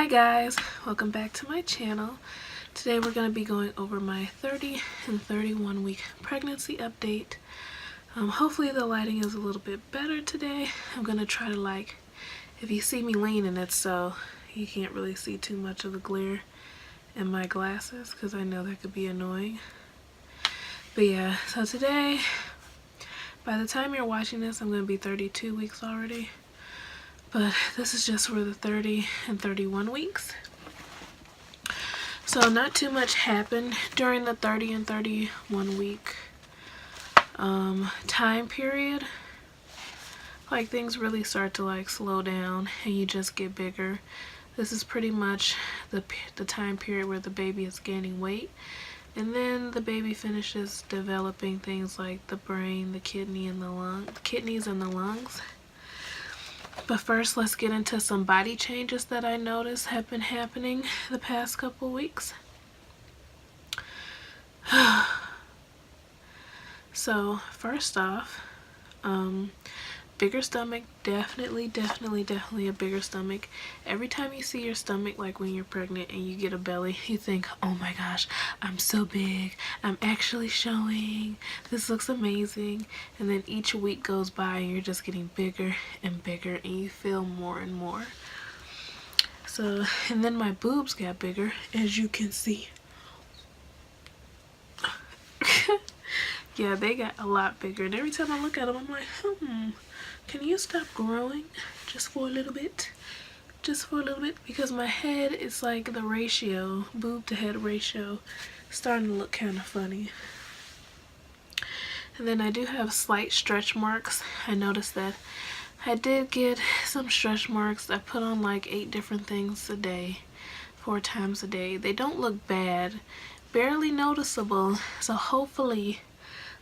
Hi guys, welcome back to my channel. Today we're going to be going over my 30 and 31 week pregnancy update. Hopefully the lighting is a little bit better today. I'm going to try to if you see me leaning it's so you can't really see too much of the glare in my glasses because I know that could be annoying. But yeah, so today, by the time you're watching this, I'm going to be 32 weeks already. But this is just for the 30 and 31 weeks. So not too much happened during the 30 and 31 week time period. Like things really start to slow down and you just get bigger. This is pretty much the time period where the baby is gaining weight. And then the baby finishes developing things like the brain, the kidneys and the lungs. But first, let's get into some body changes that I noticed have been happening the past couple weeks. So, first off, bigger stomach, definitely a bigger stomach. Every time you see your stomach, like when you're pregnant and you get a belly, you think, oh my gosh, I'm so big, I'm actually showing, this looks amazing. And then each week goes by and you're just getting bigger and bigger and you feel more and more. So, and then my boobs got bigger, as you can see. Yeah, they got a lot bigger, and every time I look at them I'm like, can you stop growing just for a little bit? Just for a little bit, because my head is like the ratio, boob to head ratio, starting to look kind of funny. And then I do have slight stretch marks. I noticed that I did get some stretch marks. I put on like 8 different things a day, 4 times a day. They don't look bad, barely noticeable, so hopefully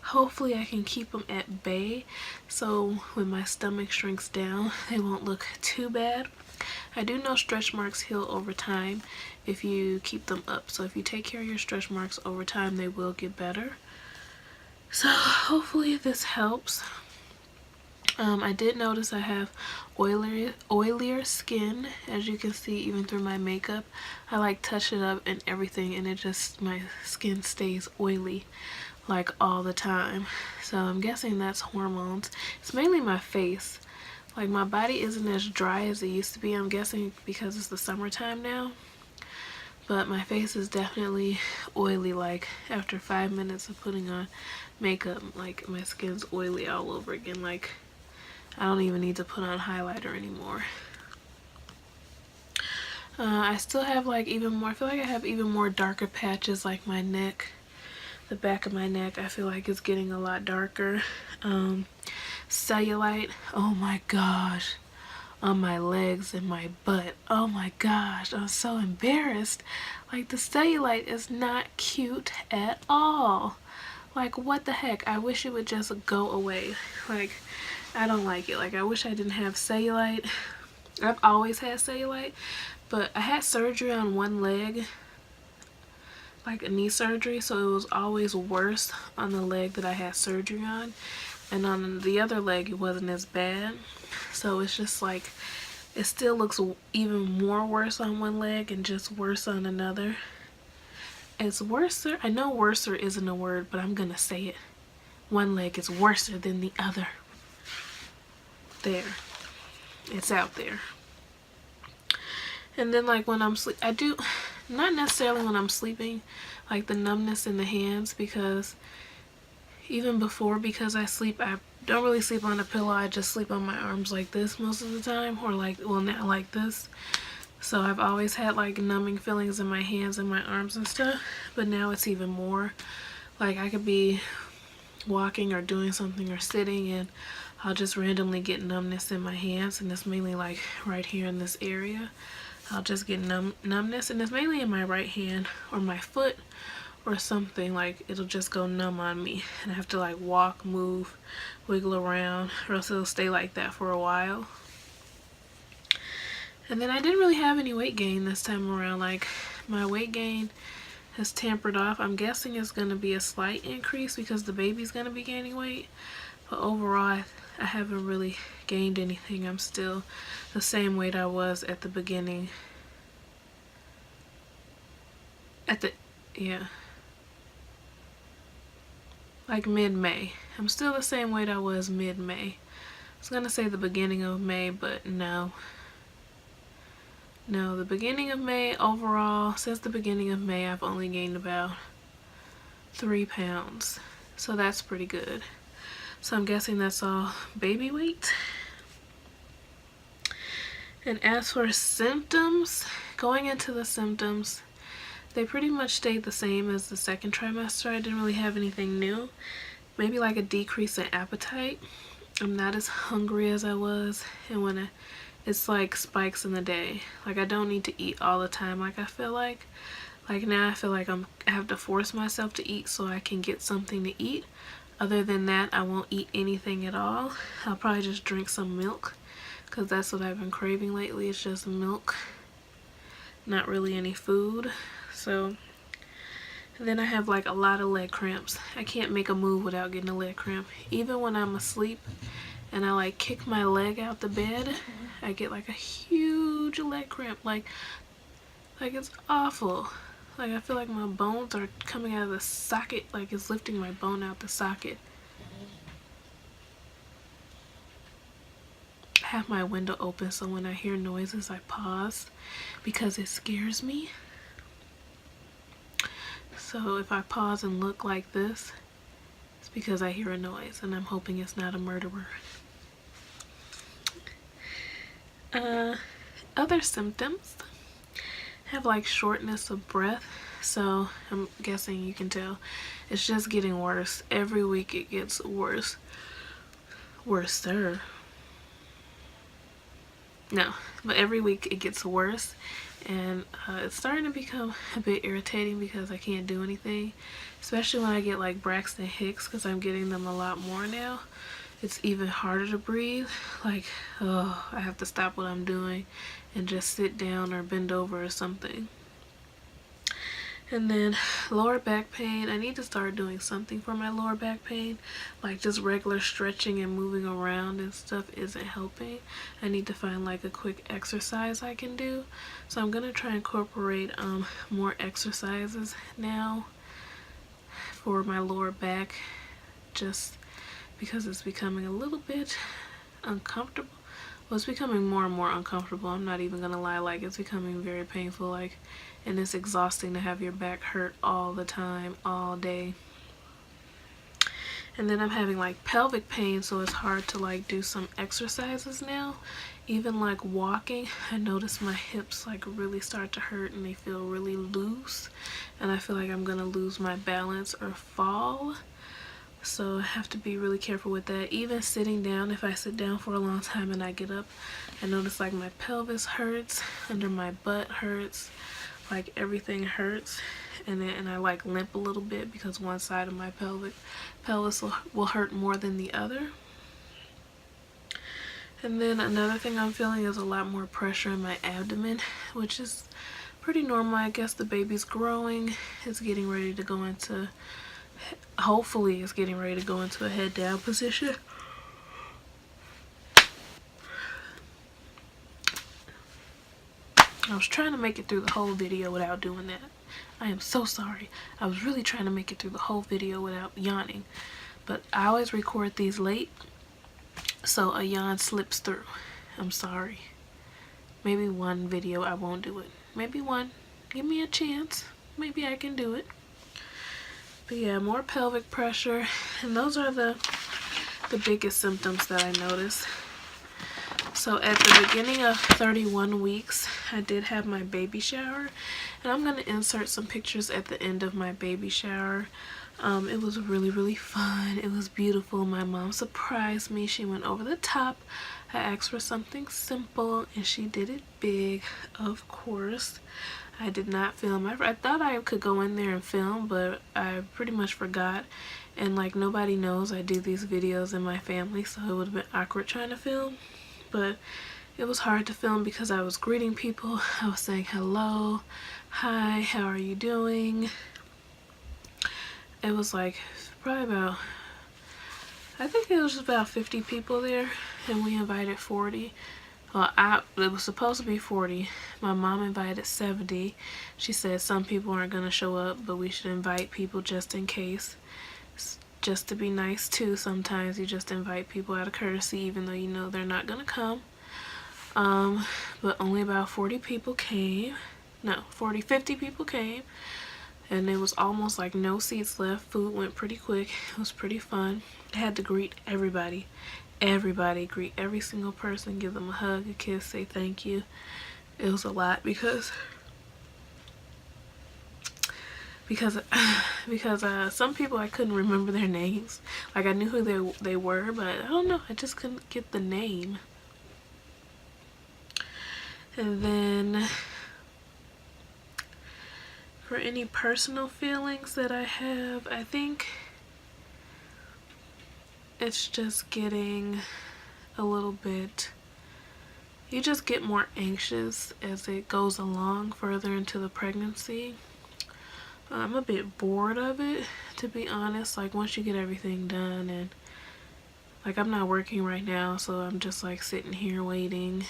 I can keep them at bay, so when my stomach shrinks down they won't look too bad. I do know stretch marks heal over time if you keep them up, so if you take care of your stretch marks over time they will get better. So hopefully this helps. I did notice I have oilier skin, as you can see even through my makeup. I touch it up and everything and my skin stays oily like all the time. So I'm guessing that's hormones. It's mainly my face. Like my body isn't as dry as it used to be. I'm guessing because it's the summertime now. But my face is definitely oily. Like after 5 minutes of putting on makeup, like my skin's oily all over again. Like I don't even need to put on highlighter anymore. I still have even more, I feel like I have even more darker patches, like my neck. The back of my neck I feel like it's getting a lot darker. Cellulite, oh my gosh, on my legs and my butt. Oh my gosh, I'm so embarrassed. Like the cellulite is not cute at all. Like what the heck, I wish it would just go away. Like I don't like it. Like I wish I didn't have cellulite. I've always had cellulite, but I had surgery on one leg, like a knee surgery, so it was always worse on the leg that I had surgery on, and on the other leg it wasn't as bad. So it's just like it still looks even more worse on one leg and just worse on another. It's worser. I know worser isn't a word, but I'm gonna say it. One leg is worser than the other. There, it's out there. And then when I'm I do, not necessarily when I'm sleeping, like the numbness in the hands, because even before, because I don't really sleep on a pillow, I just sleep on my arms like this most of the time, or now like this. So I've always had numbing feelings in my hands and my arms and stuff, but now it's even more. Like I could be walking or doing something or sitting and I'll just randomly get numbness in my hands, and it's mainly right here in this area. I'll just get numbness, and it's mainly in my right hand or my foot or something. It'll just go numb on me and I have to walk, move, wiggle around, or else it'll stay like that for a while. And then I didn't really have any weight gain this time around. My weight gain has tapered off. I'm guessing it's going to be a slight increase because the baby's going to be gaining weight, but overall I haven't really gained anything. I'm still the same weight I was at the beginning at the, yeah, like mid-May. I'm still the same weight I was mid-May. I was gonna say the beginning of May, but no. No, the beginning of May overall, since the beginning of May, I've only gained about 3 pounds. So that's pretty good. So I'm guessing that's all baby weight. And as for symptoms, going into the symptoms, they pretty much stayed the same as the second trimester. I didn't really have anything new. Maybe like a decrease in appetite. I'm not as hungry as I was, and when it's like spikes in the day. Like I don't need to eat all the time like I feel like. Like now I feel like I have to force myself to eat so I can get something to eat. Other than that, I won't eat anything at all. I'll probably just drink some milk, because that's what I've been craving lately. It's just milk, not really any food. So, and then I have like a lot of leg cramps. I can't make a move without getting a leg cramp. Even when I'm asleep and I like kick my leg out the bed, I get like a huge leg cramp. Like it's awful. Like I feel like my bones are coming out of the socket, like it's lifting my bone out the socket. I have my window open, so when I hear noises I pause because it scares me. So if I pause and look like this, it's because I hear a noise and I'm hoping it's not a murderer. Other symptoms, have like shortness of breath. So I'm guessing you can tell it's just getting worse. Every week it gets worse. Worser. No, but every week it gets worse, and it's starting to become a bit irritating because I can't do anything, especially when I get like Braxton Hicks, because I'm getting them a lot more now. It's even harder to breathe. Like, oh, I have to stop what I'm doing and just sit down or bend over or something. And then lower back pain. I need to start doing something for my lower back pain. Like just regular stretching and moving around and stuff isn't helping. I need to find like a quick exercise I can do. So I'm gonna try and incorporate more exercises now for my lower back, just because it's becoming a little bit uncomfortable. Well, it's becoming more and more uncomfortable. I'm not even gonna lie, like it's becoming very painful, like, and it's exhausting to have your back hurt all the time, all day. And then I'm having like pelvic pain, so it's hard to like do some exercises now. Even like walking, I notice my hips like really start to hurt and they feel really loose, and I feel like I'm gonna lose my balance or fall. So I have to be really careful with that. Even sitting down, if I sit down for a long time and I get up, I notice like my pelvis hurts, under my butt hurts, like everything hurts, and I like limp a little bit because one side of my pelvis will hurt more than the other. And then another thing I'm feeling is a lot more pressure in my abdomen, which is pretty normal. I guess the baby's growing. It's getting ready to go into, hopefully it's getting ready to go into a head down position. I was trying to make it through the whole video without doing that. I am so sorry. I was really trying to make it through the whole video without yawning. But I always record these late, so a yawn slips through. I'm sorry. Maybe one video I won't do it. Maybe one. Give me a chance. Maybe I can do it. But yeah, more pelvic pressure. And those are the biggest symptoms that I noticed. So at the beginning of 31 weeks, I did have my baby shower. And I'm going to insert some pictures at the end of my baby shower. It was really, really fun. It was beautiful. My mom surprised me. She went over the top. I asked for something simple and she did it big, of course. I did not film. I thought I could go in there and film, but I pretty much forgot. And like nobody knows I do these videos in my family, so it would have been awkward trying to film. But it was hard to film because I was greeting people. I was saying hello, hi, how are you doing? It was like probably about, I think it was about 50 people there, and we invited 40. Well, it was supposed to be 40. My mom invited 70. She said some people aren't going to show up, but we should invite people just in case. Just to be nice too. Sometimes you just invite people out of courtesy even though you know they're not going to come. But only about 40 people came. No, 50 people came. And it was almost like no seats left. Food went pretty quick. It was pretty fun. I had to greet everybody. Greet every single person, give them a hug, a kiss, say thank you. It was a lot because some people I couldn't remember their names. Like I knew who they were, but I don't know, I just couldn't get the name. And then for any personal feelings that I have, I think it's just getting a little bit, you just get more anxious as it goes along further into the pregnancy. I'm a bit bored of it, to be honest. Like once you get everything done, and like I'm not working right now, so I'm just like sitting here waiting.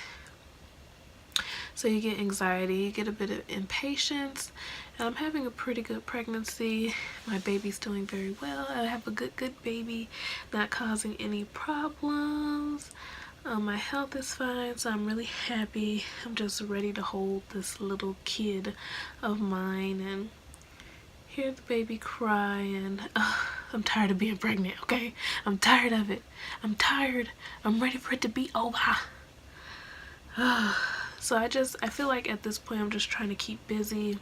So you get anxiety, you get a bit of impatience, and I'm having a pretty good pregnancy. My baby's doing very well. I have a good baby, not causing any problems. My health is fine, so I'm really happy. I'm just ready to hold this little kid of mine and hear the baby cry, and I'm tired of being pregnant, okay? I'm tired of it. I'm tired. I'm ready for it to be over. So I feel like at this point I'm just trying to keep busy.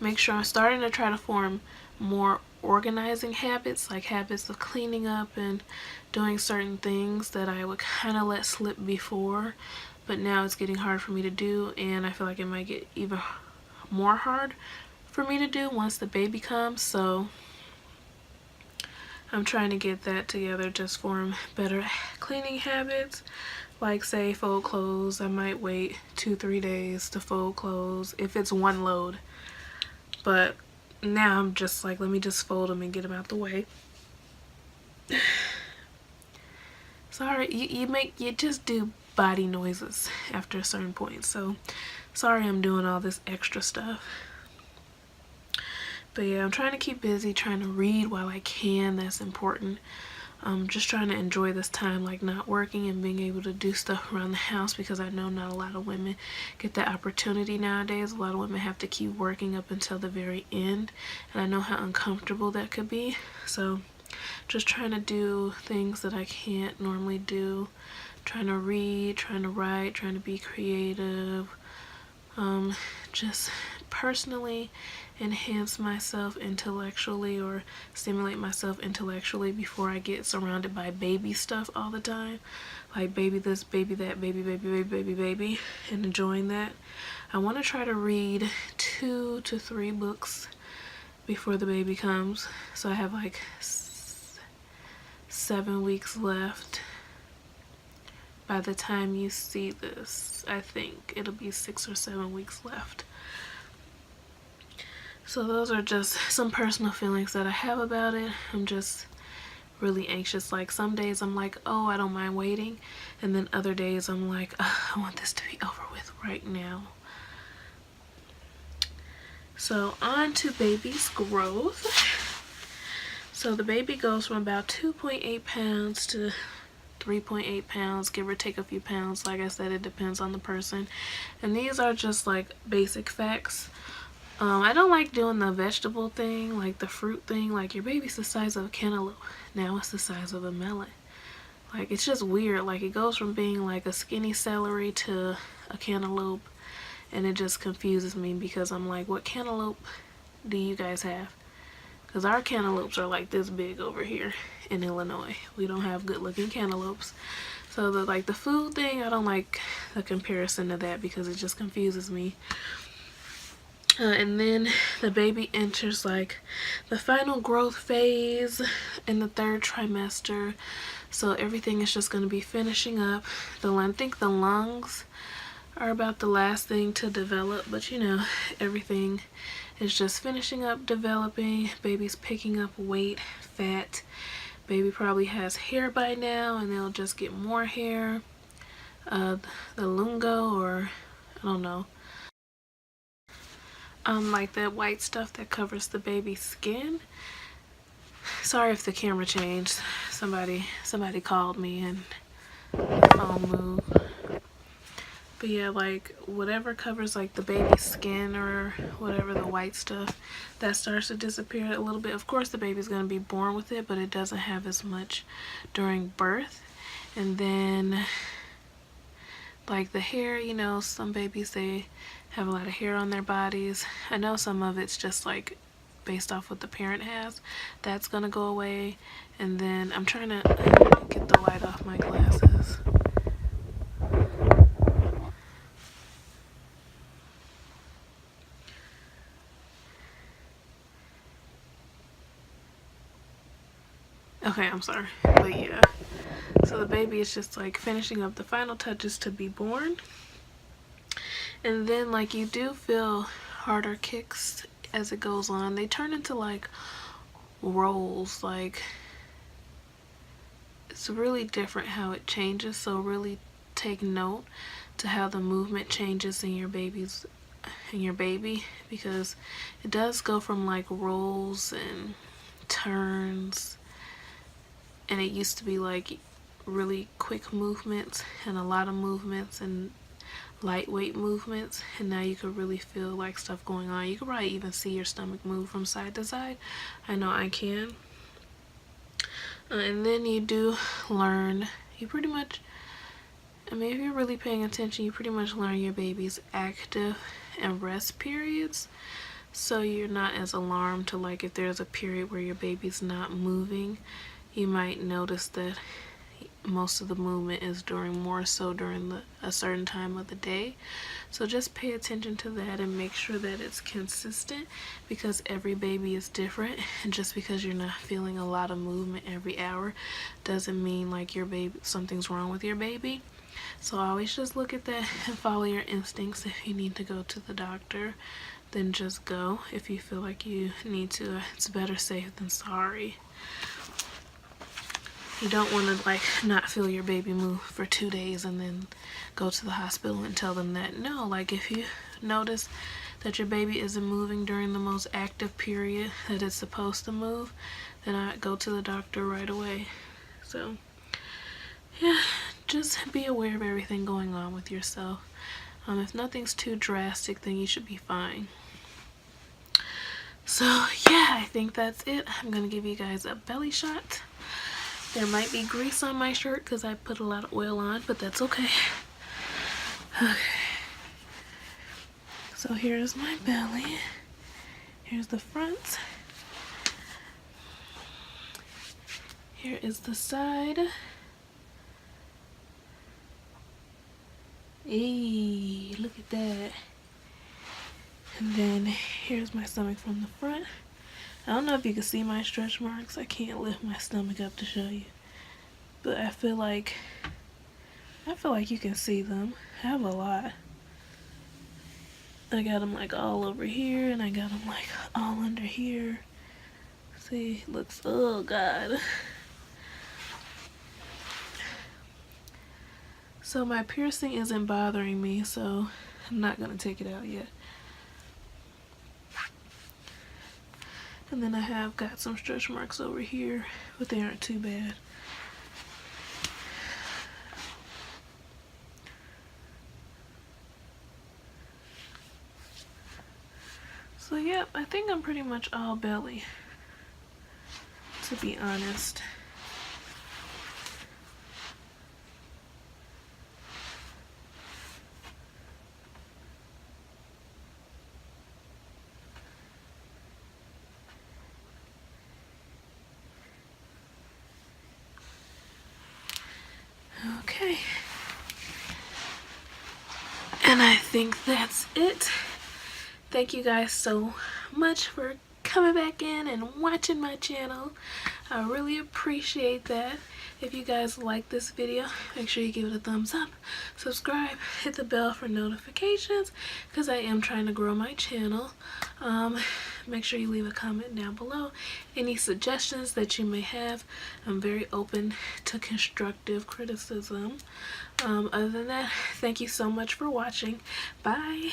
Make sure I'm starting to try to form more organizing habits, like habits of cleaning up and doing certain things that I would kind of let slip before, but now it's getting hard for me to do, and I feel like it might get even more hard for me to do once the baby comes. So I'm trying to get that together, just form better cleaning habits. Like say fold clothes, I might wait 2-3 days to fold clothes if it's one load, but now I'm just like, let me just fold them and get them out the way. Sorry, you just do body noises after a certain point, so sorry I'm doing all this extra stuff. But yeah, I'm trying to keep busy, trying to read while I can. That's important. Just trying to enjoy this time, like not working and being able to do stuff around the house, because I know not a lot of women get that opportunity nowadays. A lot of women have to keep working up until the very end, and I know how uncomfortable that could be. So just trying to do things that I can't normally do, trying to read, trying to write, trying to be creative, just personally enhance myself intellectually or stimulate myself intellectually before I get surrounded by baby stuff all the time, like baby this, baby that, baby, and enjoying that. I want to try to read 2 to 3 books before the baby comes, so I have like 7 weeks left. By the time you see this, I think it'll be 6 or 7 weeks left. So those are just some personal feelings that I have about it. I'm just really anxious. Like some days I'm like, oh, I don't mind waiting, and then other days I'm like, I want this to be over with right now. So on to baby's growth. So the baby goes from about 2.8 pounds to 3.8 pounds, give or take a few pounds. Like I said, it depends on the person. And these are just like basic facts. I don't like doing the vegetable thing, like the fruit thing. Like your baby's the size of a cantaloupe, now it's the size of a melon. Like it's just weird. Like it goes from being like a skinny celery to a cantaloupe, and it just confuses me because I'm like, what cantaloupe do you guys have? Because our cantaloupes are like this big over here in Illinois. We don't have good looking cantaloupes. So the food thing, I don't like the comparison to that because it just confuses me. And then the baby enters like the final growth phase in the 3rd trimester. So everything is just going to be finishing up. I think the lungs are about the last thing to develop, but you know, everything is just finishing up developing. Baby's picking up weight, fat. Baby probably has hair by now, and they'll just get more hair. the Lungo, or I don't know, like that white stuff that covers the baby's skin. Sorry if the camera changed. Somebody called me and the phone moved. But yeah, like whatever covers like the baby's skin or whatever, the white stuff, that starts to disappear a little bit. Of course the baby's going to be born with it, but it doesn't have as much during birth. And then like the hair, you know, some babies, they have a lot of hair on their bodies. I know some of it's just like based off what the parent has. That's gonna go away. And then I'm trying to get the light off my glasses. Okay, I'm sorry. But yeah, so the baby is just like finishing up the final touches to be born. And then like you do feel harder kicks as it goes on. They turn into like rolls. Like it's really different how it changes, so really take note to how the movement changes in your baby, because it does go from like rolls and turns, and it used to be like really quick movements and a lot of movements and lightweight movements, and now you could really feel like stuff going on. You could probably even see your stomach move from side to side. I know I can. And then you do learn, you pretty much, I mean, if you're really paying attention, you pretty much learn your baby's active and rest periods, so you're not as alarmed to like if there's a period where your baby's not moving. You might notice that most of the movement is more so during a certain time of the day. So just pay attention to that and make sure that it's consistent, because every baby is different, and just because you're not feeling a lot of movement every hour doesn't mean like your baby, something's wrong with your baby. So always just look at that and follow your instincts. If you need to go to the doctor, then just go. If you feel like you need to, it's better safe than sorry. You don't want to like not feel your baby move for 2 days and then go to the hospital and tell them that. No, like if you notice that your baby isn't moving during the most active period that it's supposed to move, then I go to the doctor right away. So yeah, just be aware of everything going on with yourself. If nothing's too drastic, then you should be fine. So yeah, I think that's it. I'm gonna give you guys a belly shot. There might be grease on my shirt because I put a lot of oil on, but that's okay. Okay. So here's my belly. Here's the front. Here is the side. Hey, look at that. And then here's my stomach from the front. I don't know if you can see my stretch marks. I can't lift my stomach up to show you, but I feel like you can see them. I have a lot. I got them like all over here, and I got them like all under here. See, looks, oh god. So my piercing isn't bothering me, so I'm not gonna take it out yet. And then I have got some stretch marks over here, but they aren't too bad. So yep, I think I'm pretty much all belly, to be honest. Okay, and I think that's it. Thank you guys so much for coming back in and watching my channel. I really appreciate that. If you guys like this video, make sure you give it a thumbs up, subscribe, hit the bell for notifications, because I am trying to grow my channel. make sure you leave a comment down below. Any suggestions that you may have, I'm very open to constructive criticism. Other than that, thank you so much for watching. Bye!